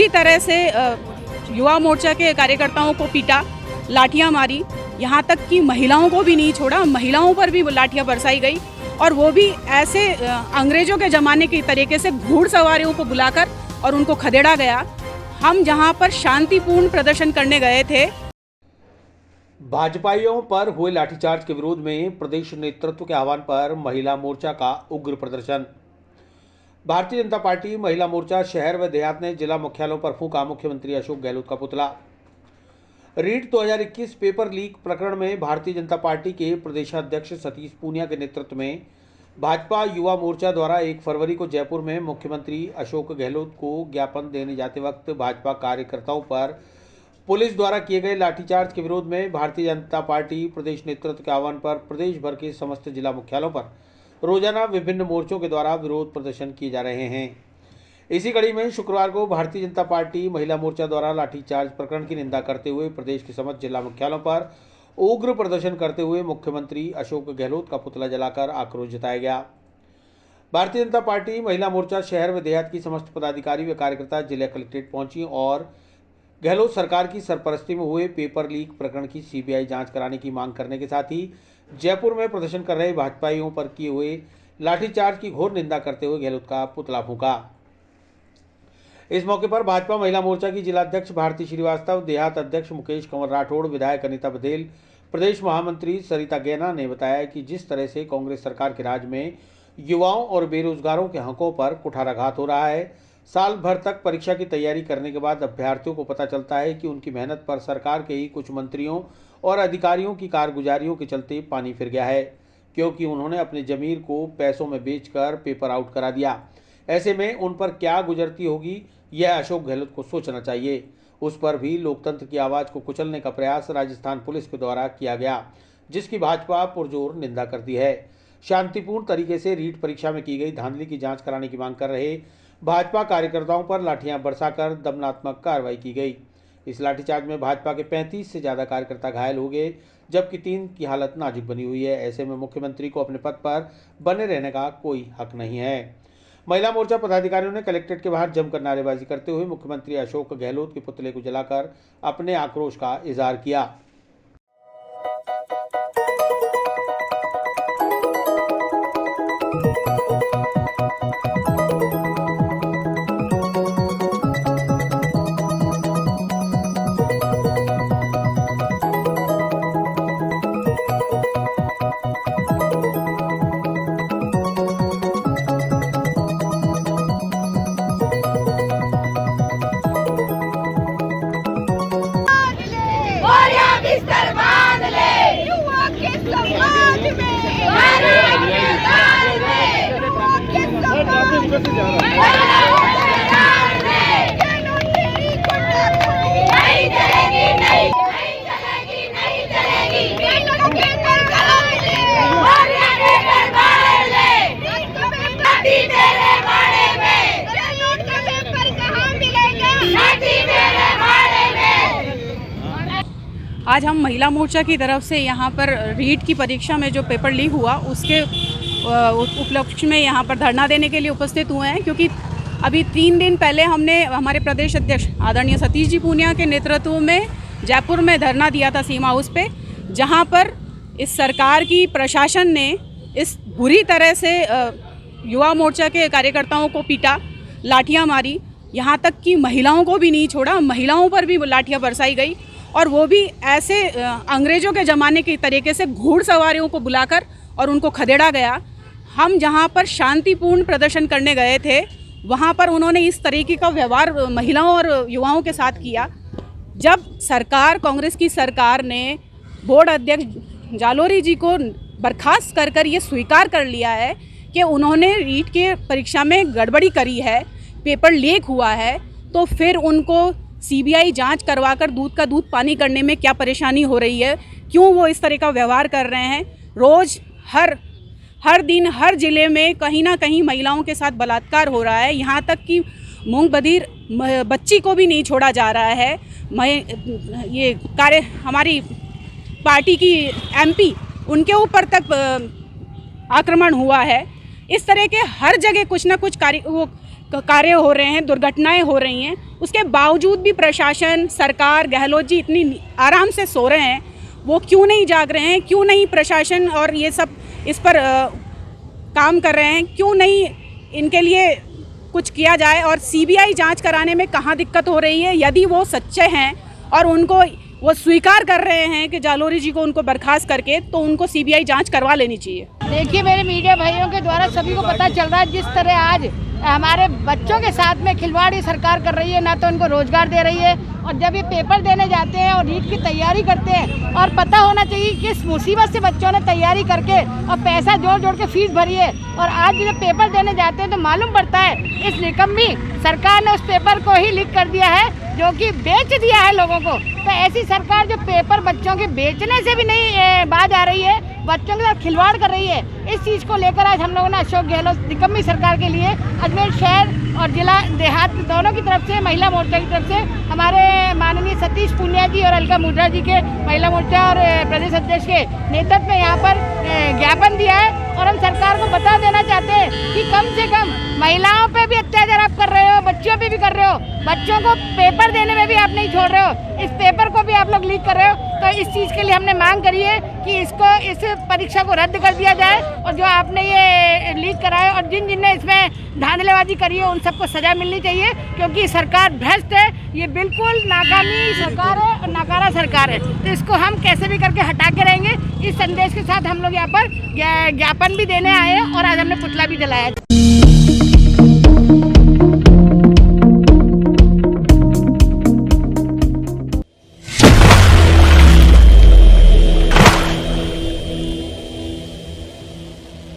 बुरी तरह से युवा मोर्चा के कार्यकर्ताओं को पीटा, लाठियां मारी, यहाँ तक कि महिलाओं को भी नहीं छोड़ा, महिलाओं पर भी लाठियां बरसाई गई और वो भी ऐसे अंग्रेजों के ज़माने की तरीके से घुड़सवारियों को बुलाकर और उनको खदेड़ा गया। हम जहाँ पर शांतिपूर्ण प्रदर्शन करने गए थे। भाजपाइयों पर हुए लाठीचार्ज के विरोध में प्रदेश नेतृत्व के आह्वान पर महिला मोर्चा का उग्र प्रदर्शन। भारतीय जनता पार्टी महिला मोर्चा शहर व देहात ने जिला मुख्यालयों पर फूंका मुख्यमंत्री अशोक गहलोत का पुतला। रीट 2021 पेपर लीक प्रकरण में भारतीय जनता पार्टी के प्रदेशाध्यक्ष सतीश पूनिया के नेतृत्व में भाजपा युवा मोर्चा द्वारा 1 फरवरी को जयपुर में मुख्यमंत्री अशोक गहलोत को ज्ञापन देने जाते वक्त भाजपा कार्यकर्ताओं पर पुलिस द्वारा किए गए लाठीचार्ज के विरोध में भारतीय जनता पार्टी प्रदेश नेतृत्व के आह्वान पर प्रदेश भर के समस्त जिला मुख्यालयों पर रोजाना विभिन्न मोर्चों के द्वारा विरोध प्रदर्शन किए जा रहे हैं। इसी कड़ी में शुक्रवार को भारतीय जनता पार्टी महिला मोर्चा द्वारा लाठीचार्ज प्रकरण की निंदा करते हुए प्रदेश के समस्त जिला मुख्यालयों पर उग्र प्रदर्शन करते हुए मुख्यमंत्री अशोक गहलोत का पुतला जलाकर आक्रोश जताया गया। भारतीय जनता पार्टी महिला मोर्चा शहर व देहात की समस्त पदाधिकारी व कार्यकर्ता जिला कलेक्ट्रेट पहुंची और गहलोत सरकार की सरपरस्ती में हुए पेपर लीक प्रकरण की सीबीआई जांच कराने की मांग करने के साथ ही जयपुर में प्रदर्शन कर रहे भाजपाइयों पर किए हुए लाठीचार्ज की घोर निंदा करते हुए गहलोत का पुतला फूंका। इस मौके पर भाजपा महिला मोर्चा की जिलाध्यक्ष भारती श्रीवास्तव, देहात अध्यक्ष मुकेश कंवर राठौड़, विधायक अनीता बघेल, प्रदेश महामंत्री सरिता गैना ने बताया कि जिस तरह से कांग्रेस सरकार के राज में युवाओं और बेरोजगारों के हकों पर कुठाराघात हो रहा है, साल भर तक परीक्षा की तैयारी करने के बाद अभ्यर्थियों को पता चलता है कि उनकी मेहनत पर सरकार के ही कुछ मंत्रियों और अधिकारियों की कारगुजारियों के चलते पानी फिर गया है, क्योंकि उन्होंने अपने जमीर को पैसों में बेचकर पेपर आउट करा दिया। ऐसे में उन पर क्या गुजरती होगी, यह अशोक गहलोत को सोचना चाहिए। उस पर भी लोकतंत्र की आवाज़ को कुचलने का प्रयास राजस्थान पुलिस के द्वारा किया गया, जिसकी भाजपा पुरजोर निंदा करती है। शांतिपूर्ण तरीके से रीट परीक्षा में की गई धांधली की जांच कराने की मांग कर रहे भाजपा कार्यकर्ताओं पर लाठियां बरसाकर दमनात्मक कार्रवाई की गई। इस लाठीचार्ज में भाजपा के 35 से ज़्यादा कार्यकर्ता घायल हो गए, जबकि 3 की हालत नाजुक बनी हुई है। ऐसे में मुख्यमंत्री को अपने पद पर बने रहने का कोई हक नहीं है। महिला मोर्चा पदाधिकारियों ने कलेक्ट्रेट के बाहर जमकर नारेबाजी करते हुए मुख्यमंत्री अशोक गहलोत के पुतले को जलाकर अपने आक्रोश का इजहार किया। बिस्तर बांध ले युवा के समाज में, युवा के समाज नहीं चलेगी, नहीं चलेगी, नहीं चलेगी। बेटों के घर बाहर ले, औरिया के घर बाहर ले, लाठी मेरे बाड़े में, नोट का पेपर कहाँ मिलेगा, लाठी मेरे बाड़े में। आज हम महिला मोर्चा की तरफ से यहाँ पर रीट की परीक्षा में जो पेपर लीक हुआ उसके उपलक्ष्य में यहाँ पर धरना देने के लिए उपस्थित हुए हैं, क्योंकि अभी 3 दिन पहले हमने हमारे प्रदेश अध्यक्ष आदरणीय सतीश जी पूनिया के नेतृत्व में जयपुर में धरना दिया था सीमा हाउस पे, जहाँ पर इस सरकार की प्रशासन ने इस बुरी तरह से युवा मोर्चा के कार्यकर्ताओं को पीटा, लाठियाँ मारी, यहाँ तक कि महिलाओं को भी नहीं छोड़ा, महिलाओं पर भी लाठियाँ बरसाई गई और वो भी ऐसे अंग्रेजों के ज़माने की तरीके से घुड़सवारियों को बुलाकर और उनको खदेड़ा गया। हम जहाँ पर शांतिपूर्ण प्रदर्शन करने गए थे, वहाँ पर उन्होंने इस तरीके का व्यवहार महिलाओं और युवाओं के साथ किया। जब सरकार, कांग्रेस की सरकार ने बोर्ड अध्यक्ष जालोरी जी को बर्खास्त कर ये स्वीकार कर लिया है कि उन्होंने रीट के परीक्षा में गड़बड़ी करी है, पेपर लीक हुआ है, तो फिर उनको सीबीआई जांच करवाकर दूध का दूध पानी करने में क्या परेशानी हो रही है, क्यों वो इस तरह का व्यवहार कर रहे हैं। रोज़ हर दिन हर ज़िले में कहीं ना कहीं महिलाओं के साथ बलात्कार हो रहा है, यहाँ तक कि मूंग बधिर बच्ची को भी नहीं छोड़ा जा रहा है। ये हमारी पार्टी की एमपी, उनके ऊपर तक आक्रमण हुआ है। इस तरह के हर जगह कुछ ना कुछ कार्य हो रहे हैं, दुर्घटनाएं हो रही हैं। उसके बावजूद भी प्रशासन, सरकार, गहलोत जी इतनी आराम से सो रहे हैं, वो क्यों नहीं जाग रहे हैं? क्यों नहीं प्रशासन और ये सब इस पर काम कर रहे हैं? क्यों नहीं इनके लिए कुछ किया जाए? और सीबीआई जांच कराने में कहाँ दिक्कत हो रही है? यदि वो सच्चे हैं और उनको वो स्वीकार कर रहे हैं कि जालोरी जी को उनको बर्खास्त करके, तो उनको सीबीआई जांच करवा लेनी चाहिए। देखिए, मेरे मीडिया भाइयों के द्वारा सभी को पता चल रहा है जिस तरह आज हमारे बच्चों के साथ में खिलवाड़ ये सरकार कर रही है। ना तो उनको रोजगार दे रही है, और जब ये पेपर देने जाते हैं और नीट की तैयारी करते हैं, और पता होना चाहिए किस मुसीबत से बच्चों ने तैयारी करके और पैसा जोड़ जोड़ के फीस भरी है, और आज जब पेपर देने जाते हैं तो मालूम पड़ता है इस निकम्मी सरकार ने उस पेपर को ही लीक कर दिया है, जो कि बेच दिया है लोगों को। तो ऐसी सरकार जो पेपर बच्चों के बेचने से भी नहीं बाज आ रही है, बच्चों के साथ खिलवाड़ कर रही है, इस चीज़ को लेकर आज हम लोगों ने अशोक गहलोत निकम्मी सरकार के लिए अजमेर शहर और जिला देहात दोनों की तरफ से, महिला मोर्चा की तरफ से, हमारे माननीय सतीश पूनिया जी और अलका मुद्रा जी के महिला मोर्चा और प्रदेश अध्यक्ष के नेतृत्व में यहाँ पर ज्ञापन दिया है। और हम सरकार को बता देना चाहते हैं कि कम से कम महिलाओं पे भी अत्याचार आप कर रहे हो, बच्चों पे भी कर रहे हो, बच्चों को पेपर देने में भी आप नहीं छोड़ रहे हो, इस पेपर को भी आप लोग लीक कर रहे हो। तो इस चीज़ के लिए हमने मांग करी है कि इस परीक्षा को रद्द कर दिया जाए, और जो आपने ये लीक कराया और जिन ने इसमें धांधलेबाजी करी है उन सबको सजा मिलनी चाहिए, क्योंकि सरकार भ्रष्ट है, ये बिल्कुल नाकामी सरकार है और नाकारा सरकार है। तो इसको हम कैसे भी करके हटा के रहेंगे। इस संदेश के साथ हम लोग यहाँ पर ज्ञापन भी देने आए हैं और आज हमने पुतला भी जलाया।